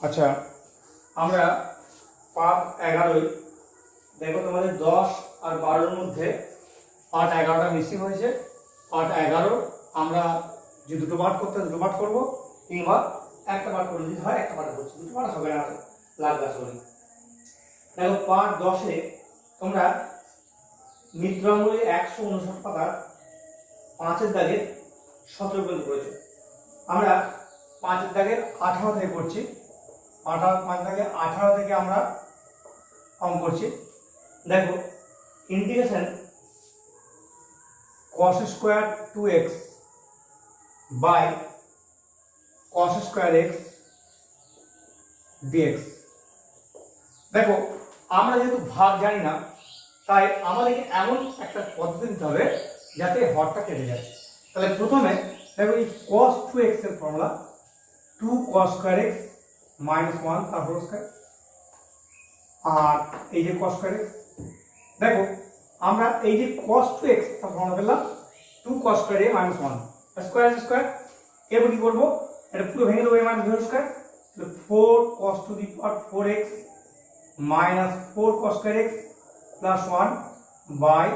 আচ্ছা, আমরা পাঠ 11 দেখো তোমাদের 10 আর 12-এর মধ্যে পাঠ 11টা মিসিং হয়েছে। পাঠ 11 আমরা যে দুটো পাঠ করতে দুটো পাঠ করবো, কিংবা একটা পাঠ করে দিতে হয়, একটা পাঠ করছি, দুটো পাঠ হবে না, লাগবে আসলে। দেখো পাঠ 10-এ তোমরা মিত্রাঙ্গুলি 159 পাতার 5-এর দাগের 17 পর্যন্ত করেছো। আমরা 5-এর দাগের 18 থেকে করছি। 5 দাগের 18 থেকে আমরা অঙ্ক করছি। দেখো integration cos square 2x by cos square x dx। দেখো আমরা যেহেতু ভাগ জানি না, তাই আমাদেরকে এমন একটা পদ্ধতি দিতে হবে যাতে হরটা কেটে যায়। তাহলে প্রথমে দেখো এই cos 2x এর formula 2 cos square x minus 1 তার হোল স্কয়ার, আর এই যে cos স্কয়ার x। দেখো আমরা এই যে cos 2x তার ফর্মুলা পেলাম 2 cos square a minus 1 square square. এরপর কি করব, এটা পুরো ভেঙে দেবো, a minus b স্কয়ার, তাহলে 4 cos to the power 4x minus 4 cos square x plus 1 by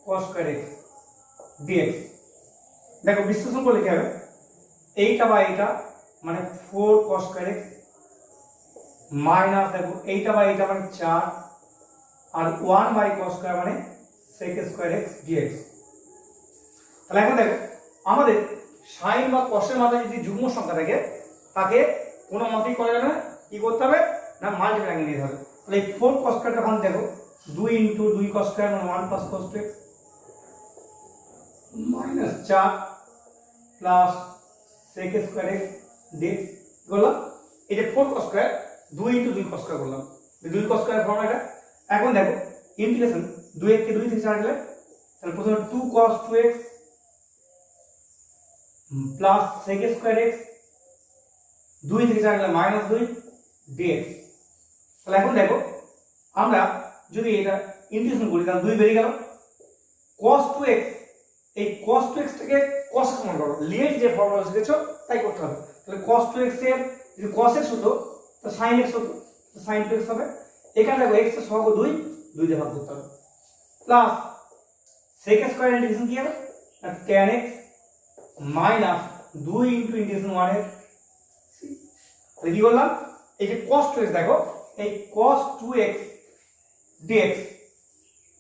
cos square x dx। দেখো বিশ্লেষণ করলে কি হবে, এইটা বা এইটা মানে 4 cos স্কয়ার x মাইনাস দেখো এইটা বা এইটা মানে 4 আর 1 বাই cos স্কয়ার মানে sec স্কয়ার x dx। তাহলে এখন দেখো আমাদের sin বা cos এর মাথায় যদি যুগ্ম সংখ্যা থাকে তাকে কোনো মতেই করা যাবে না, কি করতে হবে না মাল্টিপ্লাই নিতে হবে। তাহলে এই 4 cos স্কয়ারটা ভাঙ দেখো 2 * 2 cos স্কয়ার মানে 1 plus cos 2x minus 4 plus sec square x dx বললাম। এই যে 4 cos স্কয়ার 2 * 2 cos স্কয়ার বললাম, 2 cos স্কয়ার ফর্মুলা এটা। এখন দেখো ইন্টিগ্রেশন 2 কে 2 থেকে 4 গেলে তাহলে প্রথমে 2 cos 2x plus sec square x 2 থেকে 4 গেলে -2 dx। তাহলে এখন দেখো আমরা যদি এটা ইন্টিগ্রেশন করি তাহলে 2 বেরিয়ে গেল। cos 2x এই cos 2x থেকে cos এর সমান করো, লিমিট যে ফর্মুলা শিখেছো তাই করতে হবে। তাহলে cos 2x এর যদি cos x হতো তো sin x হতো, তো sin 2x হবে। এখানে দেখো x এর সহগ 2 দিয়ে ভাগ করতে হবে, প্লাস sec স্কয়ার ইন্টিগ্রেশন কি হবে না tan x মাইনাস 2 * ইন্টিগ্রেশন 1 এর c। তাহলে কি বললাম, এই যে cos 2x দেখো এই cos 2x dx,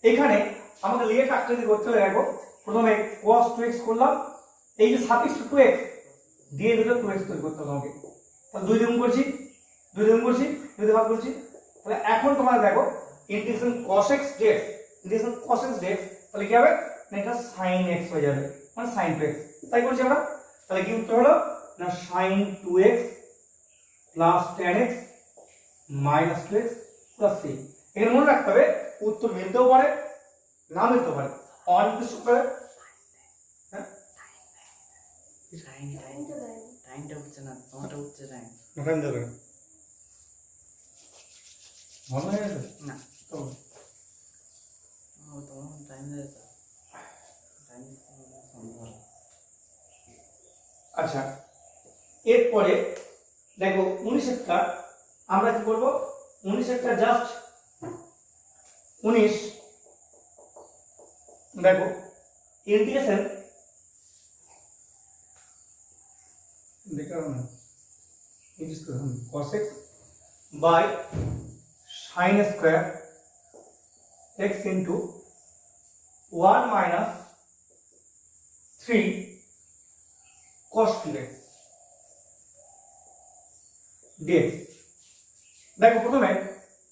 এখানে আমাদের লিমিট আকৃতি করতে হলে দেখো প্রথমে cos 2x করলাম, এই যে সাফিক্স 2x দিয়ে দিলে 2x তৈরি করতে হবে আমাকে। তাহলে 2 দিয়ে গুণ করছি 2 দিয়ে ভাগ করছি। তাহলে এখন তোমরা দেখো integration cos x dx, integration cos x dx, তাহলে কি হবে না এটা sin x হয়ে যাবে মানে sin 2x, তাই করছি আমরা। তাহলে কি উত্তর হলো না sin 2x plus tan x minus 2x plus c। এখানে মনে রাখতে হবে উত্তর মিলতেও পারে না মিলতেও পারে, অনির্দিষ্ট করে। হ্যাঁ টাইমটা হচ্ছে না, তোমারটা হচ্ছে টাইম টাইম দেবে ভালো হয়ে গেছে না তো তোমার টাইম দেবে তো টাইম। আচ্ছা, এরপরে দেখো 19 আমরা কি করব, 19 জাস্ট 19 দেখো ইন্টিগ্রেশন দেখাও না integration cos x by sin square x into 1 minus 3 cos 2x dx। দেখো প্রথমে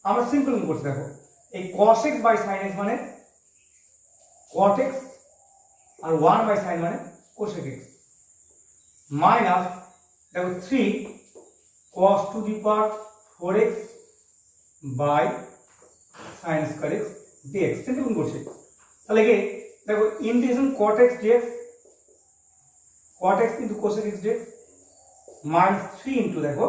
আমরা সিম্পল করছি, দেখো এই cos x by sin x মানে cot x আর 1 বাই sin মানে cosec x মাইনাস দেখো 3 cos to the power 4x by sin square x dx simple করছি। তাহলে কি দেখো integration cot x dx, cot x into cosec x dx minus 3 into দেখো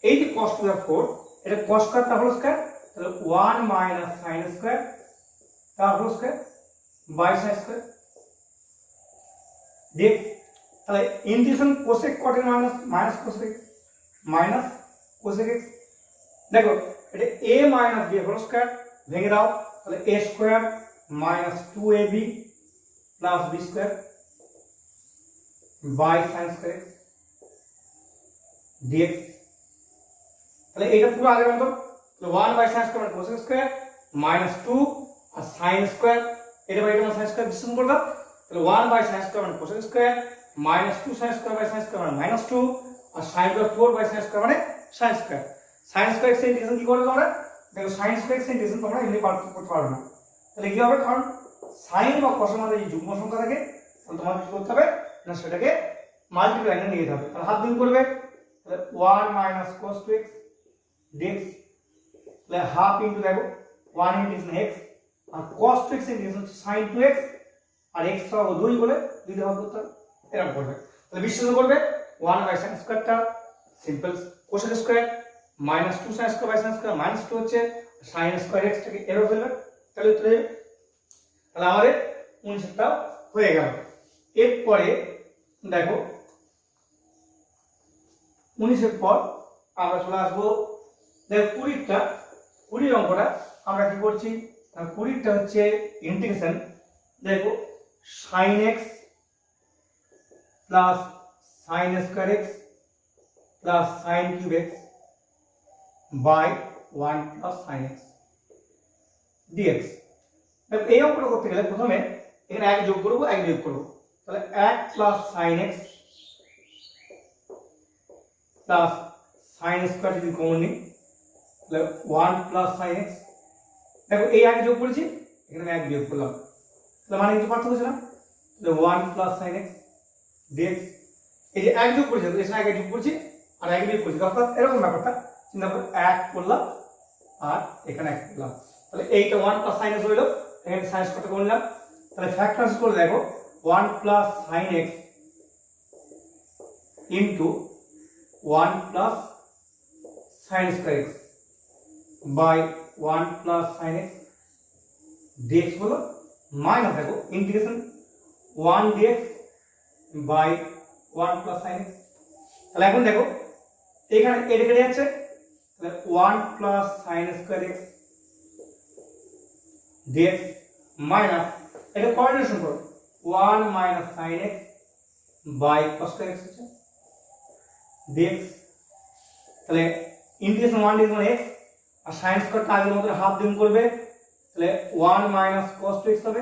এই যে cos to the 4 এটা cos স্কয়ার তার হোল স্কয়ার, তাহলে 1 minus sin স্কয়ার তার whole square by sin square dx। তাহলে ইন্টিগ্রেশন cosec cot এর minus cosec minus cosec x. দেখো এটা a minus b whole square ভেঙে দাও, তাহলে a square minus 2ab plus b square by sin square x dx। তাহলে এটা পুরো আগের মতো, তো 1 by sin square cosec square minus 2 আর sin স্কয়ার, এটা বাই এটা sin স্কয়ার বিশ্লেষণ করে দাও, তাহলে 1 বাই sin স্কয়ার মানে cosec square minus 2 sin square by sin square মানে মাইনাস 2 আর sin square 4 by sin square মানে sin square. sin square x এর ইন্টিগ্রেশন কি করবে তোমরা? দেখো sin স্কয়ার এক্স এর ইন্টিগ্রেশন তোমরা এমনি পার্থক্য করতে পারবে না, তাহলে কি হবে, কারণ sin বা cos এর মধ্যে যে যুগ্ম সংখ্যা থাকে তাহলে তোমাকে কি করতে হবে না সেটাকে মাল্টিপ্লাই করে নিয়ে যেতে হবে। তাহলে হাত গুণ করবে, তাহলে 1 মাইনাস cos 2x dx, তাহলে হাফ ইনটু দেখো 1 ইন্টিগ্রেশন x আর cos 2x integration sin 2x আর x সহ 2 বলে 2 দিয়ে ভাগ করতে হবে, এরকম করবে। তাহলে বিশ্লেষণ করবে 1 বাই sin স্কয়ারটা simple cosec square minus 2 sin square by sin square minus 2 হচ্ছে sin স্কয়ার x টাকে এরো ফেলবে, তাহলে উত্তর হবে। তাহলে আমাদের 19টা হয়ে গেল। এরপরে দেখো 19 এর পর আমরা চলে আসবো দেখো 20 অঙ্কটা আমরা কি করছি, 20টা হচ্ছে ইন্টিগ্রেশন দেখো sin x plus sin square x plus sin cube x by 1 plus sin x dx। দেখো এই অঙ্কটা করতে গেলে প্রথমে এখানে 1 যোগ করব 1 বিয়োগ করব, তাহলে 1 plus sin x plus sin square যদি কমন নিই তাহলে 1 প্লাস sin x। দেখো এই 1 যোগ করেছি এখানে 1 বিয়োগ করলাম, তাহলে মানে কিছু পার্থক্য হচ্ছে না, তাহলে 1 প্লাস sin x dx। এই যে 1 যোগ করেছি এখানে 1 যোগ করছি আর 1 বিয়োগ করছি, অর্থাৎ এরকম ব্যাপারটা চিন্তা করো 1 করলাম আর এখানে 1 করলাম, তাহলে এইটা 1 প্লাস sin x হইল, এখানে sin স্কয়ারটা করে নিলাম, তাহলে ফ্যাক্টরাইজ করে দেখো 1 plus sin x into 1 plus sin square x by 1 plus sin x dx হলো মাইনাস দেখো integration 1 dx by 1 plus sin x। তাহলে এখন দেখো এখানে এটা কেটে যাচ্ছে, তাহলে 1 plus sin square x dx minus এটা কোঅর্ডিনেশন করো 1 minus sin x by cos square x হচ্ছে dx। তাহলে ইন্টিগ্রেশন 1 dx মানে x আর sin স্কয়ারটা আগের মতো হাফ গুণ করবে, তাহলে 1 মাইনাস cos 2x হবে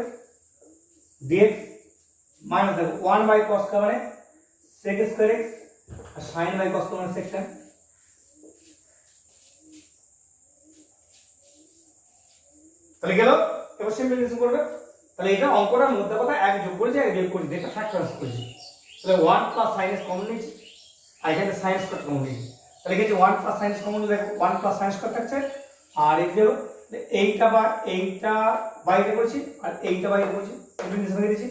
dx মাইনাস দেখো 1 বাই cos का মানে sec স্কয়ার x আর sin বাই cos का মানে sec tan। তাহলে গেল, এবার সিম্পলিফিকেশন করবে, তাহলে এটা অঙ্কটার মধ্যে কথা 1 যোগ করেছি 1 বিয়োগ করেছি এটা ফ্যাক্টরাইজ করেছি, তাহলে 1 প্লাস sin x কমন নিয়েছি আর এখানে sin স্কয়ার কমন নিয়েছি, তাহলে কি 1 প্লাস sin কমন নিলে 1 প্লাস sin স্কয়ার থাকছে আর এই গেল এইটা বা এইটা বাইরে করেছি আর এইটা বাইরে করেছি সিম্পলিফিকেশন করে দিয়েছি,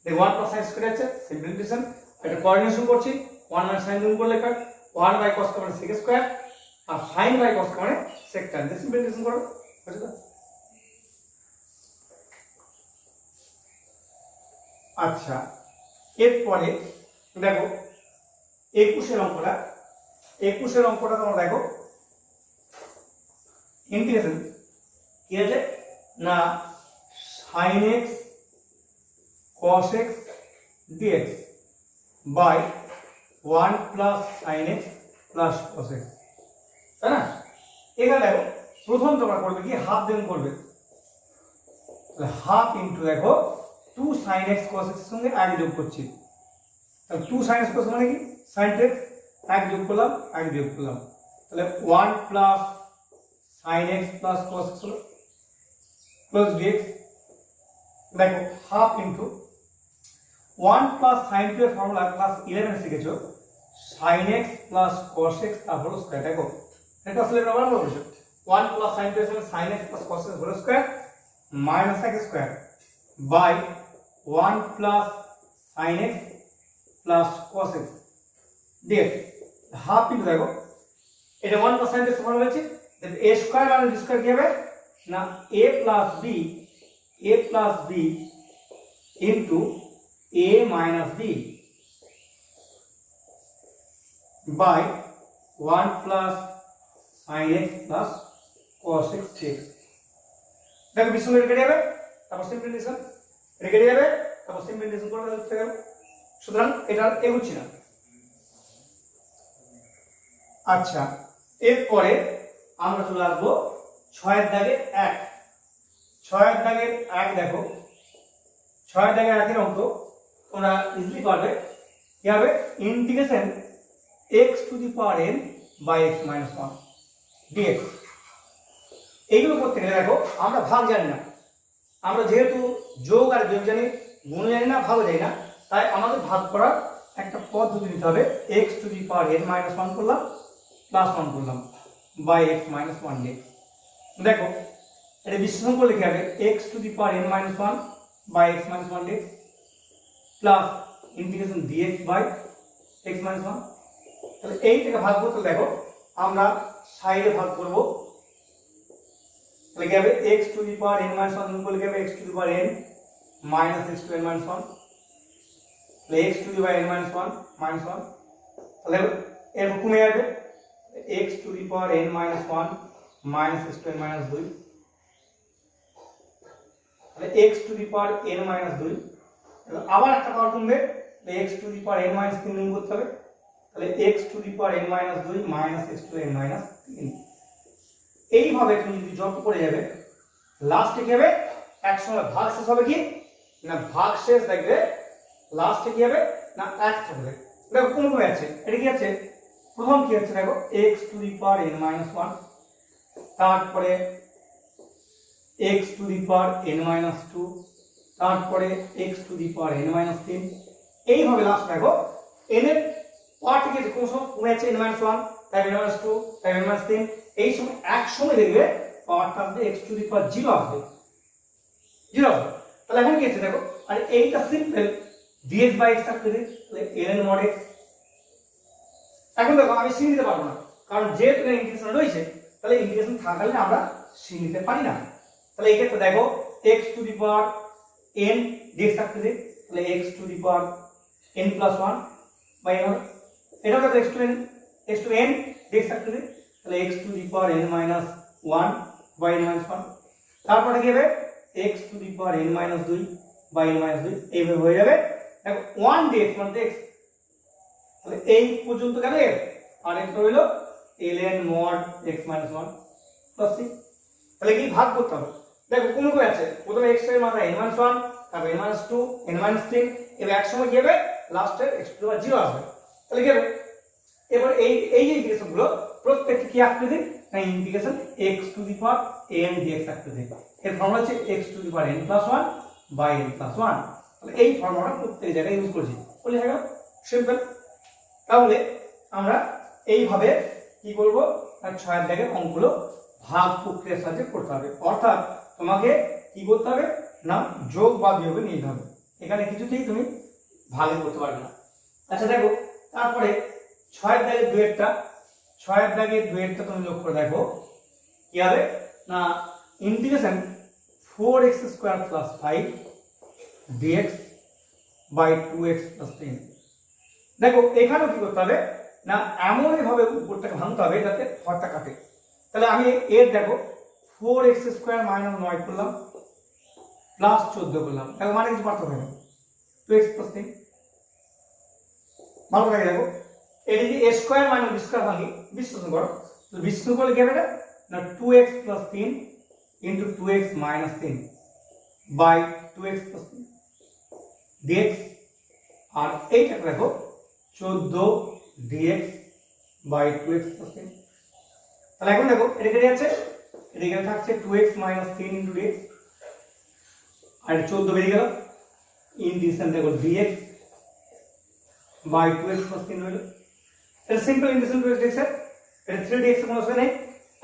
দেখ 1 প্লাস sin স্কয়ার আছে সিম্পলিফিকেশন, এটা কোঅর্ডিনেশন করছি 1 মাইনাস sin গুণ করলে কাট 1 বাই cos का মানে sec স্কয়ার আর sin বাই cos का মানে sec tan, সিম্পলিফিকেশন করো বুঝছো তো। আচ্ছা এরপরে দেখো 21 এর অঙ্কটা তোমরা দেখো ইন্টিগ্রেশন কি আছে না sin x cos x dx by 1 plus sin x plus cos x, তাই না? এখানে দেখো প্রথম তোমরা করবে কি হাফ গুণ করবে, তাহলে হাফ ইনটু দেখো 2 sin x cos x এর সঙ্গে 1 যোগ করছি, তাহলে 2 sin x cos মানে কি sin x 1 যোগ করলাম 1 বিয়োগ করলাম, তাহলে 1 plus sin x plus cos x হলো প্লাস dx। দেখো হাফ ইনটু 1 প্লাস sin 2 এর ফর্মুলা ক্লাস 11 শিখেছো sin x plus cos x তারপর স্কয়ার, দেখো এটা আসলে আমরা বলবো 1 প্লাস sin 2 এর sin x plus cos x whole square minus x square by 1 plus sin x plus cos x dx half into দেখো এটা 1 প্লাস sin x ফর্মুলা আছে, a স্কয়ার আর b স্কয়ার কি হবে না a plus b into a minus b by 1 plus sin x plus cos x dx। দেখো বিশ্বঙ্গ কেটে যাবে, তারপর সিম্পলিফিকেশন এটা কেটে যাবে, তারপর সিম্পলিফিকেশন করে উঠতে গেল। সুতরাং এটা এগোচ্ছি না। আচ্ছা, এরপরে আমরা চলে আসবো 6 এর দাগে 1। 6 এর দাগের 1 দেখো, 6 এর দাগের 1 এর অঙ্ক তোমরা ইজিলি পারবে। কি হবে? Integration x to the power n by x minus 1 dx। এইগুলো করতে গেলে দেখো আমরা ভাগ জানি না, আমরা যেহেতু যোগ আর বিয়োগ জানি, গুণ জানি না, ভাগ জানি না, তাই আমাদের ভাগ করার একটা পদ্ধতি নিতে হবে। x to the power n minus 1 করলাম, প্লাস 1 করলাম বাই x মাইনাস 1 dx। দেখো এটা বিশ্লেষণ করলে কি হবে? x to the power n minus 1 by x minus 1 dx plus integration dx by x minus 1। তাহলে এইটাকে ভাগ করতে দেখো আমরা সাইডে ভাগ করব। তাহলে কি হবে? x to the power n minus 1 করলে কি হবে? x to the power n minus x to n minus 1। তাহলে x to the power n minus 1 minus 1, তাহলে এর কমে যাবে x to the power n minus 1 minus x to n minus 2। তাহলে x to the power n minus 2, তাহলে আবার একটা power কমবে, তাহলে x to the power n minus 3 গুণ করতে হবে। তাহলে x to the power n minus 2 minus x to n minus 3। এইভাবে তুমি যদি যত করে যাবে লাস্টে কি হবে? একসঙ্গে ভাগ শেষ হবে কি না? ভাগ শেষ দেখবে লাস্টে কি হবে না? 1 থাকবে। দেখো কোন ভাবে আছে, এটা কি আছে? প্রথম কি আছে দেখো x to the power n minus 1, তারপরে x to the power n minus 2, তারপরে x to the power n minus 3। এইভাবে লাস্ট দেখো n এর পাওয়ার থেকে কোন সময় কমে যাচ্ছে? n মাইনাস 1, তাই n মাইনাস 2, তাই n মাইনাস 3। এই সময় এক সময় দেখবে পাওয়ারটা আসবে x টু দি পাওয়ার 0 আসবে, 0 আসবে। তাহলে এখন কি আছে দেখো, আর এইটা সিম্পল dx বাই x থাকতে দিই, তাহলে ln mod x। এখন দেখো আমি সিন নিতে পারবো না, কারণ যেহেতু ইন্টিগ্রেশন রয়েছে, তাহলে ইন্টিগ্রেশন থাকালে আমরা সিন নিতে পারি না। তাহলে এই ক্ষেত্রে দেখো x to the power n dx থাকতে দিই, তাহলে x to the power n plus 1 by n হবে। এটাও দেখো x টু n dx থাকতে দিই, তাহলে x to the power n minus 1 by n minus 1। তারপরে কি হবে? x to the power n minus 2 by n minus 2। এইভাবে হয়ে যাবে দেখো 1 dx 1 dx। তাহলে এই পর্যন্ত গেল এর, আর এটা হলো ln mod x minus 1 plus c। তাহলে কি ভাগ করতে হবে? দেখো কোন কোন আছে, প্রথমে x এর মান n minus 1, তারপর n minus 2, n minus 3, এবার এক সময় কি হবে? লাস্টে x টু দি পাওয়ার 0 আসবে। তাহলে কি হবে? এবার এই যে ইন্টিগ্রেশন গুলো প্রত্যেকটি কি আকৃতি না? Integration x to the power n dx আকৃতি। এর ফর্মুলা হচ্ছে x to the power n plus 1 by n plus 1। তাহলে এই ফর্মুলাটা প্রত্যেক জায়গায় ইউজ করছি, বলি হয়ে গেল সিম্পল। তাহলে আমরা এইভাবে কি করব না? 6 এর দাগের অঙ্কগুলো ভাগ প্রক্রিয়ার সাহায্যে করতে হবে। অর্থাৎ তোমাকে কি করতে হবে না? যোগ বা বিয়োগে নিতে হবে, এখানে কিছুতেই তুমি ভাগে করতে পারবে না। আচ্ছা দেখো তারপরে 6 এর দাগের দুয়েরটা, 6 এর দাগের দুয়েরটা তুমি লক্ষ্য করে দেখো কি হবে না? Integration 4x square plus 5 dx by 2x plus 10। দেখো এখানেও কি করতে হবে না? এমনই ভাবে উপরটাকে ভাঙতে হবে যাতে হরটা কাটে। তাহলে আমি এর দেখো 4x স্কয়ার মাইনাস 9 করলাম প্লাস 14 করলাম, দেখো মানে কিছু পার্থক্য নেই, 2x প্লাস 3। ভালো লাগে দেখো এটা যদি a square minus b square ভাঙি, বিশ্লেষণ করো, তো বিশ্লেষণ করলে কি হবে না? 2x plus 3 into 2x minus 3 by 2x plus 3 dx। আর এইটা দেখো 14 dx বাই 2x প্লাস 3। তাহলে এখন দেখো এটা কেটে যাচ্ছে, এটা এখানে থাকছে 2x মাইনাস 3 ইনটু dx, আর 14 বেরিয়ে গেল, ইন্টিগ্রেশন দেখো dx বাই 2x প্লাস 3 হলো। এটা সিম্পল ইন্টিগ্রেশন 2x dx এর, এটা 3dx এর কোনো অসুবিধা নেই।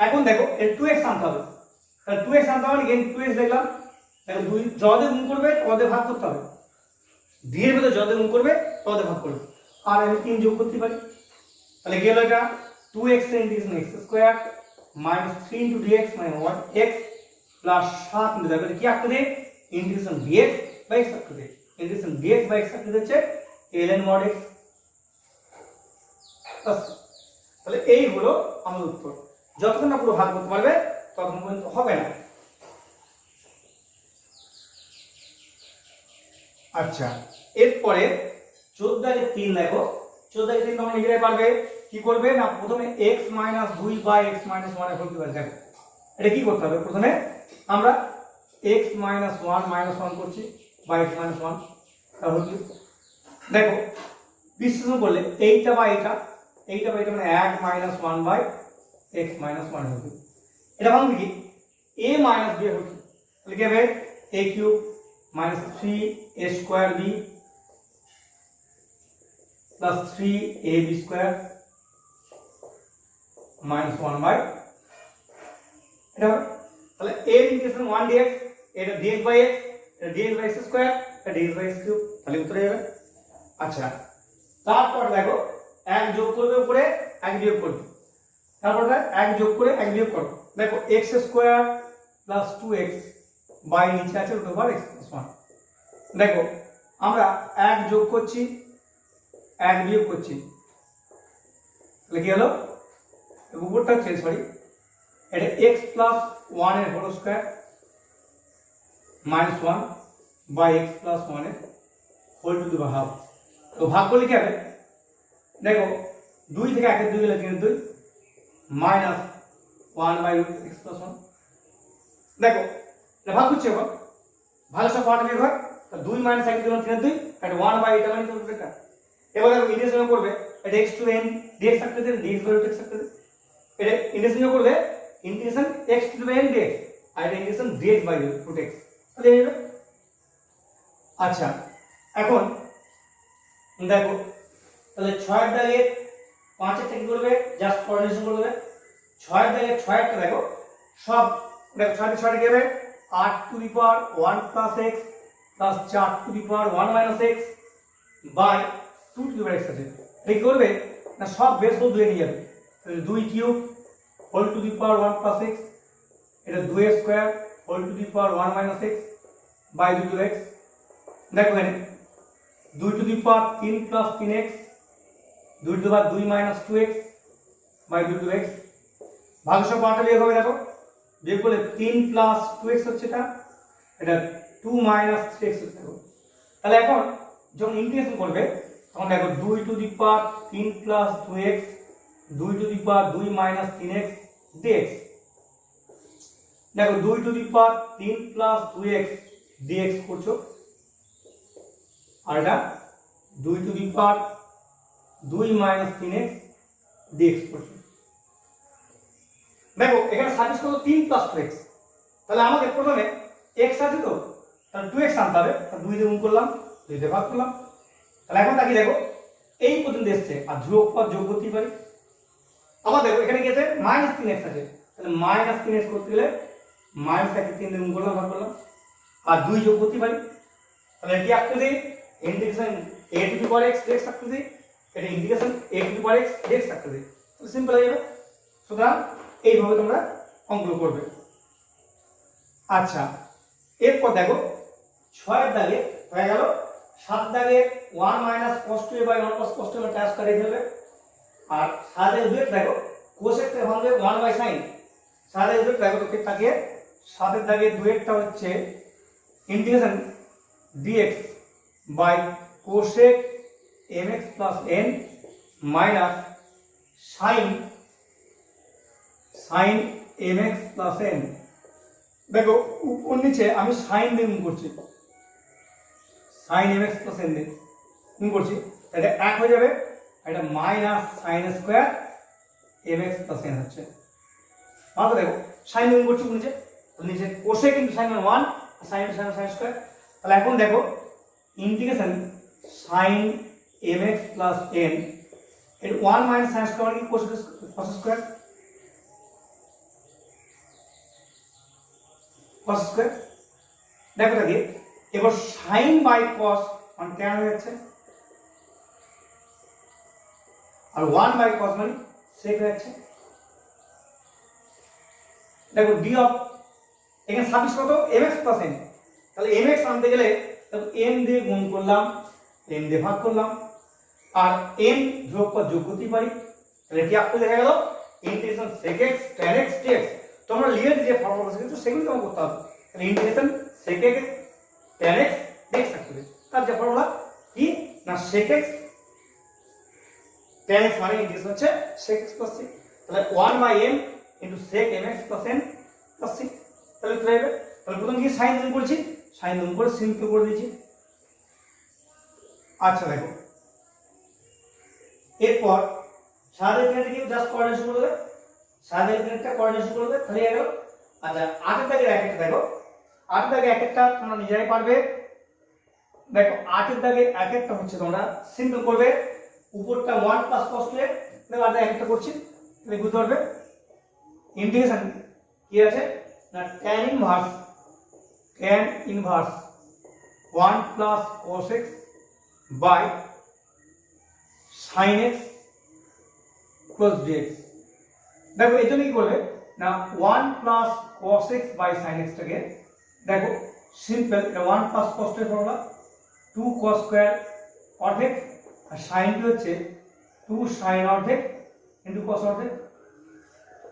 এখন দেখো এর 2x আনতে হবে, তাহলে 2x আনতে হবে এখানে 2x লিখলাম। দেখো 2 যদে গুণ করবে তদে ভাগ করতে হবে, d এর ভিতরে যদে গুণ করবে তদে ভাগ করবে, আর আমি 3 যোগ করতে পারি। তাহলে গেল এটা 2x integration x square minus 3 into dx মানে 1x প্লাস 7 ইনটু দেখো কি আকৃতি? ইন্টিগ্রেশন dx বাই x আকৃতি। ইন্টিগ্রেশন dx বাই x আকৃতি হচ্ছে ln mod x। তাহলে এই হলো আমাদের উত্তর। যতক্ষণ না পুরো ভাগ করতে পারবে ততক্ষণ পর্যন্ত হবে না। আচ্ছা, এরপরে 14-3 দেখো, 14-3 তোমরা নিজেরাই পারবে। কি করবে না, প্রথমে x - 2 বাই x - 1 এর হোল কিউব। দেখো এটা কি করতে হবে, প্রথমে আমরা x - 1 করছি বাই x - 1 তার হোল কিউব। দেখো বিশ্লেষণ করলে এইটা বা এটা মানে 1 - 1 বাই x - 1 হোল কিউব। এটা ভাঙবে কি a - b হোল কিউব, তাহলে কি হবে a cube minus 3a square b plus 3ab square minus 1 by এটা হবে। তাহলে a ইন্টিগ্রেশন 1 dx, এটা dx by x, এটা dx by x square, এটা dx by x cube, তাহলে উত্তর হবে। আচ্ছা, তারপর দেখো এক যোগ করবে উপরে, এক বিয়োগ করবে, তারপর এক যোগ করে এক বিয়োগ করো। দেখো x square plus 2x by নিচে আছে রুট ওভার x প্লাস 1। দেখো আমরা এক যোগ করছি, এক বিয়োগ করছি, তাহলে কি হলো, উপরটা হচ্ছে সরি এটা x প্লাস 1 এর whole square minus 1 by x plus 1 এর whole to the power half. তো ভাগ করলে কি হবে, দেখো 2 থেকে 1 এর 2 গেলে 3 এর 2 minus 1 by root x plus 1। দেখো এটা ভাগ করছে, এবার ভালো সব পার্ট বের হয়, 2 মাইনাস 1 দিলাম 3 এর 2, এটা 1 বাই এটা মানে তো এটা। এবার দেখো ইন্টিগ্রেশন করবে, এটা x টু n dx থাকতে দেন, dx বাই রুট x থাকতে দেন। এটা ইন্টিগ্রেশন করবে integration x to the n dx, আর এটা integration dx by root x, তাহলে এই হবে। আচ্ছা, এখন দেখো তাহলে 6 এর দাগে 5 এর থেকে করবে, জাস্ট কোঅর্ডিনেশন করে দেবে। 6 এর দাগে 6 এর দেখো সব, দেখো 6 এর 6 এর কি হবে 8 to the power 1 plus x plus 4 to the power 1 minus x by 2 to the power x আছে। এটা কি করবে না, সব বেস গুলো 2 নিয়ে যাবে, তাহলে 2 cube whole to the power 1 plus x, এটা 2 square whole to the power 1 minus x by 2 to x। দেখো এখানে 2 to the power 3 plus 3x, 2 to the power 2 minus 2x by 2 to x। ভাগশেষ পাওয়ারটা বিয়োগ হবে, দেখো বিয়োগ করলে 3 প্লাস 2x হচ্ছে, এটা 2 মাইনাস 3x হচ্ছে। তাহলে এখন যখন ইন্টিগ্রেশন করবে তখন দেখো 2 to the power 3 plus 2x, 2 to the power 2 minus 3x dx। দেখো 2 to the power 3 plus 2x dx করছো, আর এটা 2 to the power 2 minus 3x dx করছো। দেখো এখানে সার্ভিস কত 3 প্লাস 2x, তাহলে আমাকে প্রথমে x আছে তো, তাহলে 2x আনতে হবে, তাহলে 2 দিয়ে গুণ করলাম, 2 দিয়ে ভাগ করলাম। তাহলে এখন তাকি দেখো এই পর্যন্ত এসছে, আর ধ্রুবক পদ যোগ করতেই পারি। আবার দেখো এখানে কি আছে মাইনাস 3x আছে, তাহলে মাইনাস 3x করতে গেলে মাইনাস 1 3 দিয়ে গুণ করলাম, ভাগ করলাম, আর 2 যোগ করতে পারি। তাহলে কি আঁকতে দিই integration a two the power x dx আঁকতে দিই, এটা integration a two the power x dx আঁকতে দিই, তো সিম্পল হয়ে যাবে। সুতরাং এইভাবে তোমরা অঙ্কগুলো করবে। আচ্ছা, এরপর দেখো 6 এর দাগে হয়ে গেল, 7 দাগে 1 minus cos 2a by 1 cos cos 2a ট্রান্স করে ফেলবে, আর 7 এর 2 দেখো cosec থেকে ভাঙবে 1 বাই sin। 7 এর 2 দেখো তো ঠিক থাকে, 7 এর দাগে 2 টা হচ্ছে integration dx by cosec mx plus n minus sin mx plus n। দেখো উপর নিচে আমি sin দিয়ে গুণ করছি, sin mx প্লাস n দিয়ে গুণ করছি, এটা এক হয়ে যাবে, এটা minus sin square mx plus n হচ্ছে। মাত্র দেখো sin গুণ করছি নিচে, নিচে cosec কিন্তু sin 1 sin sin sin square. তাহলে এখন দেখো integration sin mx plus n, এর 1 মাইনাস sin স্কয়ার কি cos স্কয়ার, cos স্কয়ার। দেখো দেখি এবার sin বাই cos মানে tan হয়ে যাচ্ছে, আর 1 বাই cos মানে sec হয়ে যাচ্ছে। দেখো d অফ এখানে সাফিক্স কত mx প্লাস n, তাহলে mx আনতে গেলে দেখো n দিয়ে গুণ করলাম, n দিয়ে ভাগ করলাম, আর n ধ্রুবক পদ যোগ করতে পারি। তাহলে কি আপনি দেখা গেল integration sec x tan x dx তোমরা লিখে যে ফর্মুলা শিখেছো সেগুলো তোমাকে করতে হবে। তাহলে integration sec x tan x dx থাকতে হবে। তার যে ফর্মুলা কি না sec x tan x মানে ইন্টিগ্রেশন হচ্ছে sec x plus c, তাহলে 1/m into sec mx plus n plus c। তাহলে কি হবে? তাহলে প্রথম কি sin গুণ করেছি, sin গুণ করে সিম্পল করে দিয়েছি। আচ্ছা দেখো এরপর সাদা এখানে জাস্ট কোঅর্ডিনেশন করে দেবে, সাদা এখানেটা কোঅর্ডিনেশন করে দেবে তাহলে গেল। আচ্ছা 8 এর দাগের এক একটা দেখো, 8 এর দাগের এক একটা তোমরা নিজেরাই পারবে। দেখো 8 এর দাগের এক একটা হচ্ছে তোমরা সিম্পল করবে, উপরটা 1 প্লাস cos 2 দেখো আর এক একটা করছি তুমি বুঝতে পারবে। ইন্টিগ্রেশন কি আছে না tan inverse 1 plus cos x by sin x plus dx। দেখো এই জন্য কি করবে না 1 plus cos x by sin x টাকে দেখো সিম্পল, এটা 1 প্লাস cos এর ফর্মুলা 2 cos স্কয়ার অর্ধেক আর sin টি হচ্ছে 2 sin অর্ধেক ইনটু cos অর্ধেক,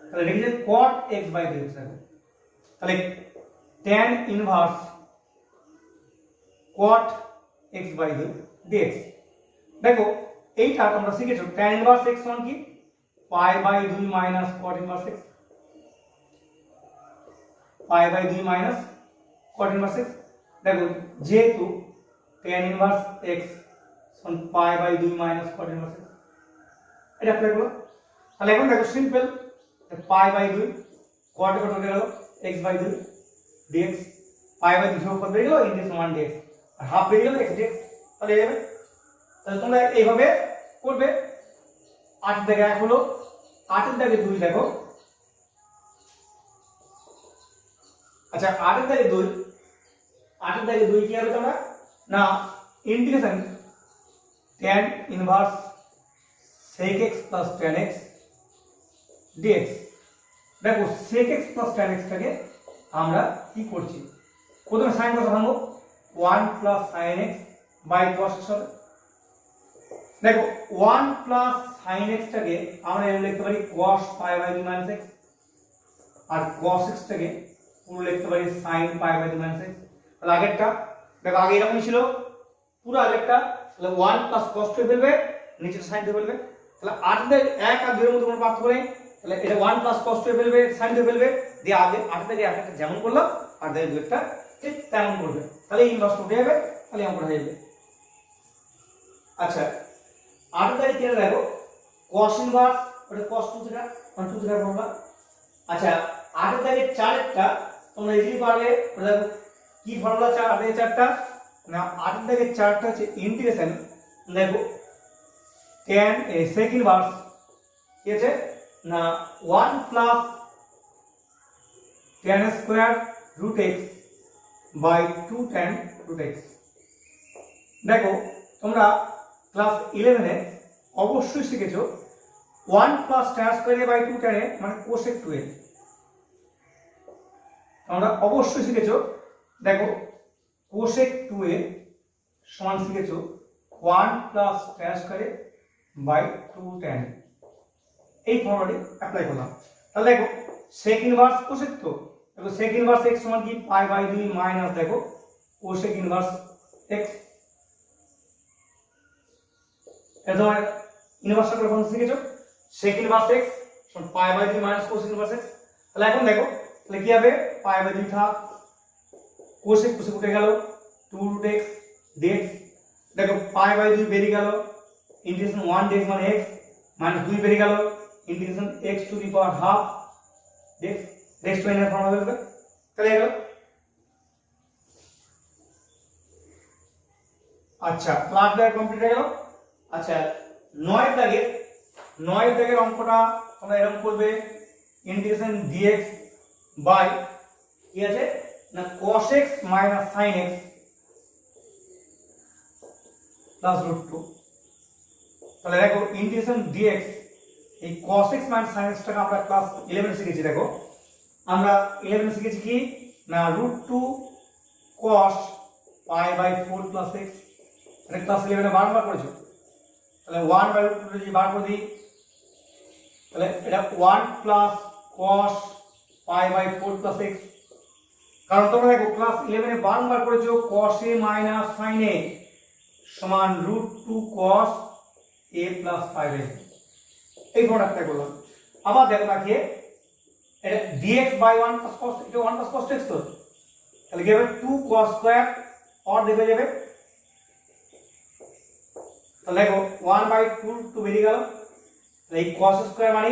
তাহলে লিখে দিই cot x বাই dx। দেখো তাহলে tan inverse cot x by dx। দেখো এইটা তোমরা শিখেছো tan ইনভার্স x সমান কি pi by 2 minus cot inverse x, pi by 2 minus cot inverse x। দেখো যেহেতু tan ইনভার্স x সমান pi by 2 minus cot inverse x, এটা অ্যাপ্লাই করো। তাহলে এখন দেখো সিম্পল পাই বাই 2 cot কত হয়ে গেল x by 2 dx, pi by 2 কত বেরিয়ে গেল ইন্টিগ্রেশন 1 dx আর হাফ বেরিয়ে গেল x dx। তাহলে এই তাহলে তোমরা এইভাবে করবে। 8 দাগে 1 হলো, 8 এর দাগে 2 দেখো। আচ্ছা 8 এর দাগে 2, 8 এর দাগে 2 কি হবে তোমরা না integration tan inverse sec x plus tan x dx। দেখো sec x plus tan x টাকে আমরা কি করছি প্রথমে sin কত ভাঙবো 1 plus sin x by cos x হবে। দেখো 1 প্লাস sin x টাকে আমরা এর লিখতে পারি cos pi by 2 minus x আর cos x টাকে পুরো লিখতে পারি sin pi by 2 minus x। তাহলে আগেরটা দেখো আগে এরকমই ছিল পুরো আগেরটা, তাহলে 1 প্লাস cos 2 ফেলবে নিচে sin 2 ফেলবে। তাহলে 8 এর 1 আর 2 এর মধ্যে কোনো পার্থক্য নেই, তাহলে এটা 1 প্লাস cos 2 ফেলবে sin 2 ফেলবে দিয়ে আগে 8 থেকে 1 একটা যেমন করলাম আর দেখো 2 একটা ঠিক তেমন করবে, তাহলে ইনভার্স উঠে যাবে, তাহলে অঙ্কটা হয়ে যাবে। আচ্ছা 8 তারিখ কেটে দেখো cos ইনভার্স ওটা cos 2 থিটা মানে 2 থিটার ফর্মুলা। আচ্ছা 8 তারিখ 4 একটা তোমরা ইজিলি পারবে, ওটা দেখো কি ফর্মুলা 4 8 এর 4টা না 8 তারিখ 4টা হচ্ছে ইন্টিগ্রেশন দেখো tan sec ইনভার্স কি আছে না 1 plus tan square root x by 2 tan root x। দেখো তোমরা ক্লাস 11 এ অবশ্যই শিখেছো 1 plus tan square by 2 tan মানে cosec 2a, তোমরা অবশ্যই শিখেছো। দেখো cosec 2a সমান শিখেছো 1 plus tan square by 2 tan, এই ফর্মুলাটি অ্যাপ্লাই করলাম। তাহলে দেখো sec ইনভার্স cosec, তো দেখো sec ইনভার্স x সমান কি পাই বাই 2 মাইনাস দেখো cosec ইনভার্স x। এটা তোমার ইনভার্সটা করে ফর্মুলা শিখেছো sec ইনভার্স x সমান pi by 2 minus cosec inverse x। তাহলে এখন দেখো তাহলে কি হবে পাই বাই 2 থাক cosec cosec উঠে গেল 2 root x dx। দেখো পাই বাই 2 বেরিয়ে গেল ইন্টিগ্রেশন 1 dx মানে x মাইনাস 2 বেরিয়ে গেল integration x to the power half dx, dx to এর ফর্মুলা বের হবে। তাহলে গেল। আচ্ছা ক্লাস দাগে কমপ্লিট হয়ে গেল। আচ্ছা 9 দাগের অঙ্কটা তোমরা এরকম করবে ইন্টিগ্রেশন dx বাই কি আছে না cos x minus sin x plus root 2। তাহলে দেখো ইন্টিগ্রেশন dx এই cos x minus sin x টাকে আমরা ক্লাস 11 শিখেছি। দেখো আমরা 11 শিখেছি কি না root 2 cos pi by 4 plus x, এটা ক্লাস 11 এ বারবার করেছো। তাহলে 1 বাই রুট 2 যদি বার করে দিই তাহলে এটা 1 plus cos pi by 4 plus x, কারণ তোমরা দেখো ক্লাস 11 এ বারবার করেছো cos a minus sin a সমান √2 cos a প্লাস 5a, এই প্রোডাক্টটা করলাম। আবার দেখো নাকি এটা dx বাই 1 প্লাস cos, এটা 1 প্লাস cos x তো, তাহলে কি হবে 2 cos স্কয়ার और দেখে যাবে, তাহলে দেখো 1 বাই 2 টু বেরিয়ে গেল, তাহলে এই cos স্কয়ার মানে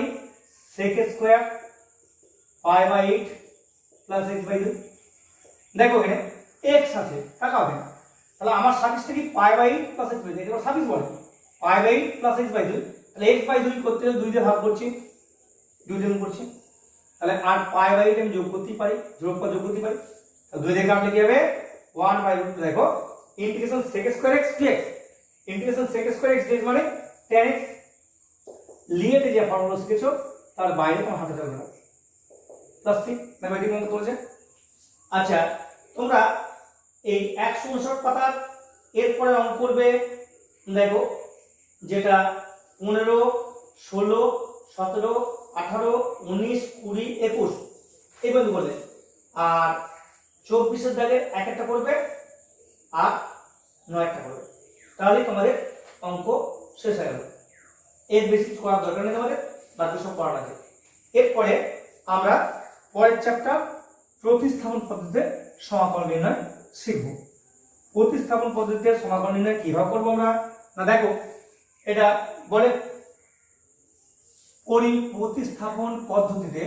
sec square pi by 8 plus x by 2। দেখো এখানে x আছে, টাকা হবে না, তাহলে আমার সাফিক্সটা কি pi by 8 plus x by 2, এটা সাফিক্স বলে pi by 8 plus x by 2, তাহলে x বাই 2 করতে হলে 2 দিয়ে ভাগ করছি, 2 দিয়ে গুণ করছি, তাহলে আর পাই বাই 8 আমি যোগ করতে পারি, যোগ করতে পারি, তাহলে 2 দিয়ে কাটলে কি হবে 1 বাই √2। দেখো integration sec square x dx, integration sec square x dx মানে tan x, লিয়েতে যে ফর্মুলা শিখেছো তার বাইরে কোনো হাতে যাবে না, প্লাস 3 ম্যাথমেটিক্স মনে করেছে। আচ্ছা তোমরা এই 159 পাতার এরপরে অঙ্ক করবে, দেখো যেটা 15, 16, 17, 18, 19, 20, 21 এই পর্যন্ত করবে, আর 24 এর দাগে এক একটা করবে আর 9 একটা করবে, তাহলে তোমাদের অঙ্ক শেষ হয়ে গেল। এর বেশি করার দরকার নেই তোমাদের, বাকি সব পড়া আছে। এরপরে আমরা পরের চ্যাপ্টার প্রতিস্থাপন পদ্ধতিতে সমাকলন নির্ণয় শিখব। প্রতিস্থাপন পদ্ধতিতে সমাকলন নির্ণয় কিভাবে করব আমরা, না দেখো এটা বলে প্রতিস্থাপন পদ্ধতিতে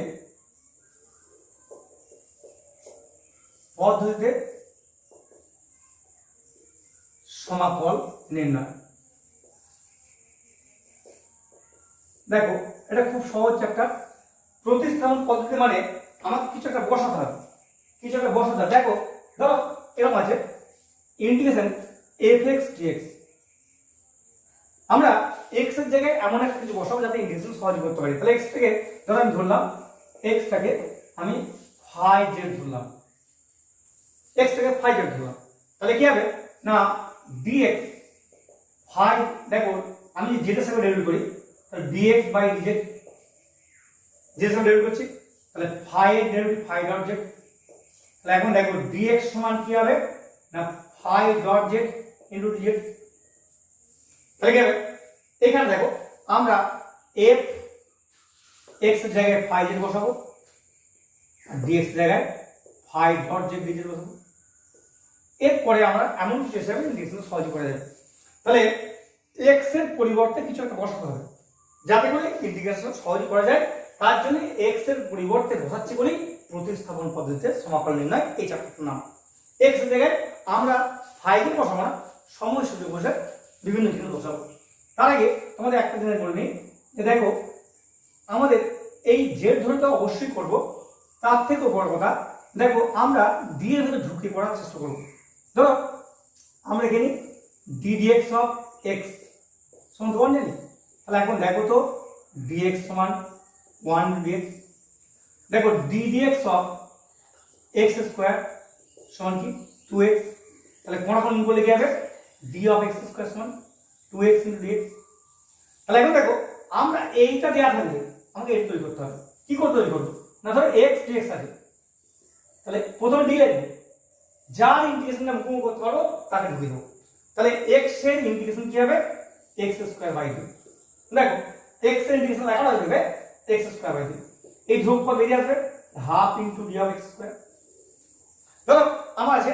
সমাকল নির্ণয়। দেখো এটা খুব সহজ চ্যাপ্টার। প্রতিস্থাপন পদ্ধতি মানে আমাকে কিছু একটা বসাতে হবে, দেখো ধরো এরকম আছে ইন্টিগ্রেশন fx dx, আমরা x এর জায়গায় এমন একটা কিছু বসাবো যাতে ইন্টিগ্রেশন সহজ করতে পারি। তাহলে x থেকে ধরো আমি ধরলাম x টাকে আমি phi z ধরলাম, তাহলে কি হবে না dx phi, দেখো আমি z এর সাথে ডেরিভেটিভ করি, তাহলে dx বাই dz, z এর সাথে ডেরিভেটিভ করছি, তাহলে phi এর ডেরিভেটিভ phi ডট z, তাহলে এখন দেখো dx সমান কি হবে না phi dot z into dz, তাহলে কি হবে এখানে দেখো আমরা f x এর জায়গায় phi z বসাবো আর dx এর জায়গায় phi ডট z dz বসাবো। এরপরে আমরা এমন কিছু হিসাবে ইন্টিগ্রেশন সহজ করে দেব, তাহলে x এর পরিবর্তে কিছু একটা বসাতে হবে যাতে করে ইন্টিগ্রেশন সহজ করা যায়, তার জন্য x এর পরিবর্তে বসাচ্ছি বলি প্রতিস্থাপন পদ্ধতিতে সমাকলন নির্ণয় এই চ্যাপ্টারটার নাম। x এর জায়গায় আমরা phi কে বসাবো না, সময় সুযোগ বসে বিভিন্ন জিনিস বসাবো। তার আগে তোমাদের একটা জিনিস বলে নিই যে দেখো আমাদের এই z ধরনটা অবশ্যই করব, তার থেকেও বড় কথা দেখো আমরা d এর ভিতরে ঢুকে পড়ার চেষ্টা করব। ধরো আমরা এখানে d dx অফ x সমান 1 জানি, তাহলে এখন দেখো তো dx সমান 1 dx, দেখো d dx of x square সমান কি 2x, তাহলে কোন কোন করলে কি হবে d অফ x স্কয়ার সমান 2x ইনটু dx। তাহলে এখন দেখো আমরা এইটা দেয়া থাকলে আমাকে এটা তৈরি করতে হবে, কি করে তৈরি করব না ধরো x dx আছে, তাহলে প্রথমে d লিখব, যার ইন্টিগ্রেশনটা মুখোমুখি করতে পারবো তাকে ঢুকিয়ে দেবো, তাহলে x এর ইন্টিগ্রেশন কি হবে x স্কয়ার বাই 2, দেখো x এর ইন্টিগ্রেশন লেখা হবে x স্কয়ার বাই 2, এই ধ্রুবক বেরিয়ে আসবে half into d of x square. ধরো আমার আছে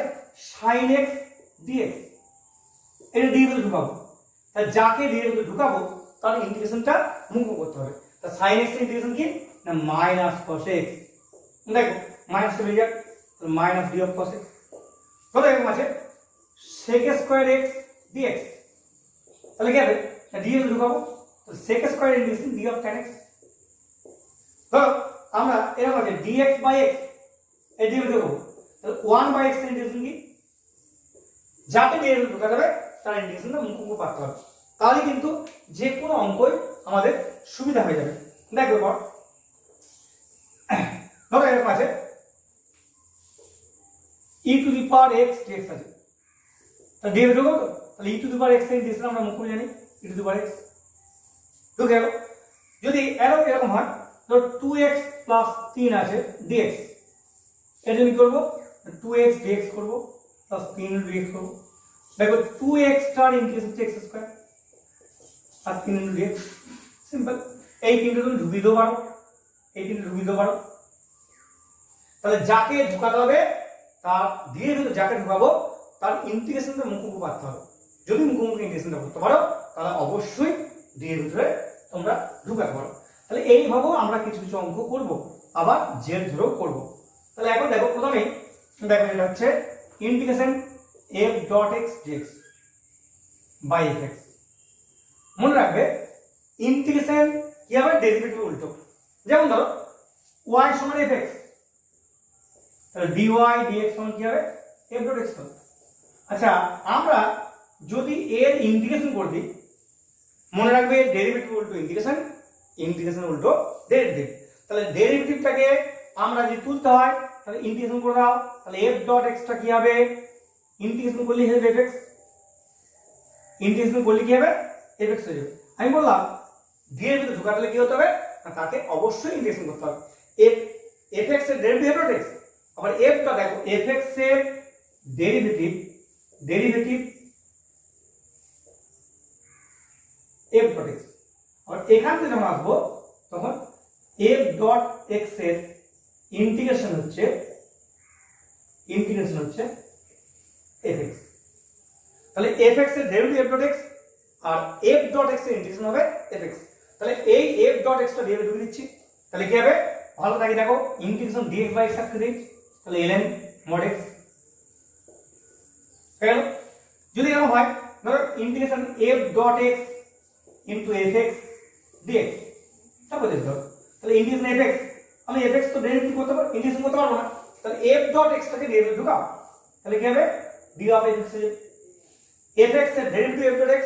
sin x dx, এটা d এর ঢুকাবো, তাহলে যাকে d এর ঢুকাবো তার ইন্টিগ্রেশনটা মুখোমুখি করতে হবে, তা sin x এর ইন্টিগ্রেশন কি না মাইনাস cos x, দেখো মাইনাস টা বেরিয়ে যাক, তাহলে minus d of cos x। ধরো এরকম আছে sec স্কয়ার x dx, তাহলে কি হবে d এর ঢুকাবো, তাহলে sec square integration d of tan x। ধরো আমরা এরকম আছে dx বাই x, এই d এর ঢুকাবো, তাহলে 1 বাই x এর ইন্টিগ্রেশন কি, যাকে d এর ঢুকা যাবে তার ইন্টিগ্রেশনটা মুখোমুখি করতে হবে, তাহলে কিন্তু যে কোনো অঙ্কই আমাদের সুবিধা হয়ে যাবে। দেখো এবার ধরো এরকম আছে e two the power x dx আছে, তাহলে d এর ঢুকাবো, তাহলে e two the power x এর ইন্টিগ্রেশন আমরা মুখোমুখি জানি e two the power x ঢুকে গেল। যদি এরকম হয় তো 2x প্লাস 3 আছে dx, এর জন্য কি করবো 2x dx করবো প্লাস 3 dx করবো। দেখো 2x স্টার ইনক্রিজ হচ্ছে x স্কয়ার আর 3 dx, সিম্পল। এই তিনটে তুমি ঢুকিয়ে দিতে পারো, এই তিনটে ঢুকিয়ে দিতে পারো। তাহলে যাকে ঢুকাতে হবে তার ধীরে ধীরে যাকে ঢুকাবো তার ইন্টিগ্রেশনটা মুখোমুখি পারতে হবে। যদি মুখোমুখি ইন্টিগ্রেশনটা করতে পারো তাহলে অবশ্যই ধীরে ধীরে তোমরা ঢুকাতে পারো। তাহলে এইভাবেও আমরা কিছু কিছু অঙ্ক করব, আবার জেড ধরেও করব। তাহলে এখন দেখো প্রথমেই দেখো এটা হচ্ছে integration f dot x dx by fx। মনে রাখবে ইন্টিগ্রেশন কি হবে, ডেরিভেটিভ উল্টো। যেমন ধরো y সমান fx, তাহলে dy dx সমান কি হবে f ডট x হবে। আচ্ছা আমরা যদি এর ইন্টিগ্রেশন করে দিই, মনে রাখবে ডেরিভেটিভ উল্টো ইন্টিগ্রেশন, ইন্টিগ্রেশন উল্টো ডেরিভেটিভ। তাহলে ডেরিভেটিভটাকে আমরা যদি তুলতে হয় তাহলে ইন্টিগ্রেশন করে দাও, তাহলে f ডট x টা কি হবে, ইন্টিগ্রেশন করলে হবে fx, ইন্টিগ্রেশন করলে কি হবে fx হয়ে যাবে। আমি বললাম ধীরে ধীরে ঢোকাতে কি হতে হবে না, তাকে অবশ্যই ইন্টিগ্রেশন করতে হবে। fx এর ডেরিভেটিভ f ডট x, আবার f টা দেখো fx এর ডেরিভেটিভ f ডট x, আর এখান থেকে যখন আসবো তখন f ডট x এর ইন্টিগ্রেশন হচ্ছে fx। তাহলে fx এর ডেরিভেটিভ f ডট x আর f ডট x এর ইন্টিগ্রেশন হবে fx। তাহলে এই f ডট x টা ডেরিভেটিভ নিচ্ছি, তাহলে কি হবে ভালো থাকে দেখো ইন্টিগ্রেশন dx বাই x থাকতে দিই, তাহলে ln mod x হয়ে গেল। যদি এরকম হয় ধরো integration f dot x into fx dx, তারপর দেখো তাহলে ইন্টিগ্রেশন fx, আমি fx তো ডেরিভেটিভ করতে পারবো, ইন্টিগ্রেশন করতে পারবো না, তাহলে f ডট x টাকে ডেরিভেটিভ ঢুকাও, তাহলে কি হবে d অফ fx, fx এর ডেরিভেটিভ f ডট x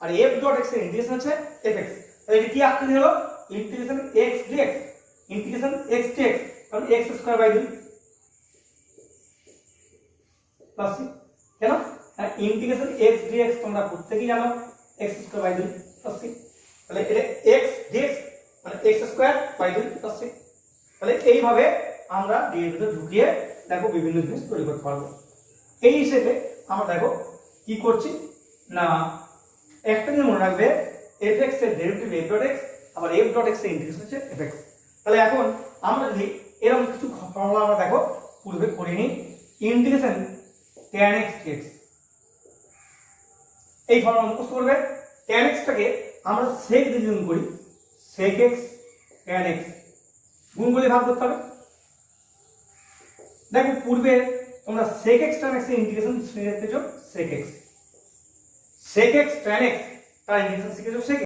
আর f ডট x এর ইন্টিগ্রেশন হচ্ছে fx। তাহলে এটা কি আকৃতি হলো integration x dx, integration x dx, কারণ x square by 2 plus c, কেন ইন্টিগ্রেশন x dx তোমরা প্রত্যেকই জানো x square by 2 plus c, তাহলে এটা x dx মানে x square by 2 plus c। তাহলে এইভাবে আমরা ডেরিভেটিভ ঢুকিয়ে দেখো বিভিন্ন জিনিস তৈরি করতে পারবো। এই হিসেবে আমরা দেখো কি করছি না, একটা জিনিস মনে রাখবে fx এর ডেরিভেটিভ f ডট x, আবার f ডট x এর ইন্টিগ্রেশন হচ্ছে fx। তাহলে এখন আমরা যদি এরকম কিছু ফর্মুলা আমরা দেখো পূর্বে করিনি, ইন্টিগ্রেশন tan x dx, এই ফর্মুলা মুখস্থ করবে। tan x টাকে আমরা sec দিয়ে গুণ করি, sec x tan x গুণ করে ভাগ করতে হবে। দেখো পূর্বে তোমরা sec x tan x এর ইন্টিগ্রেশন শিখেছো sec x tan x তার ইন্টিগ্রেশন শিখেছো sec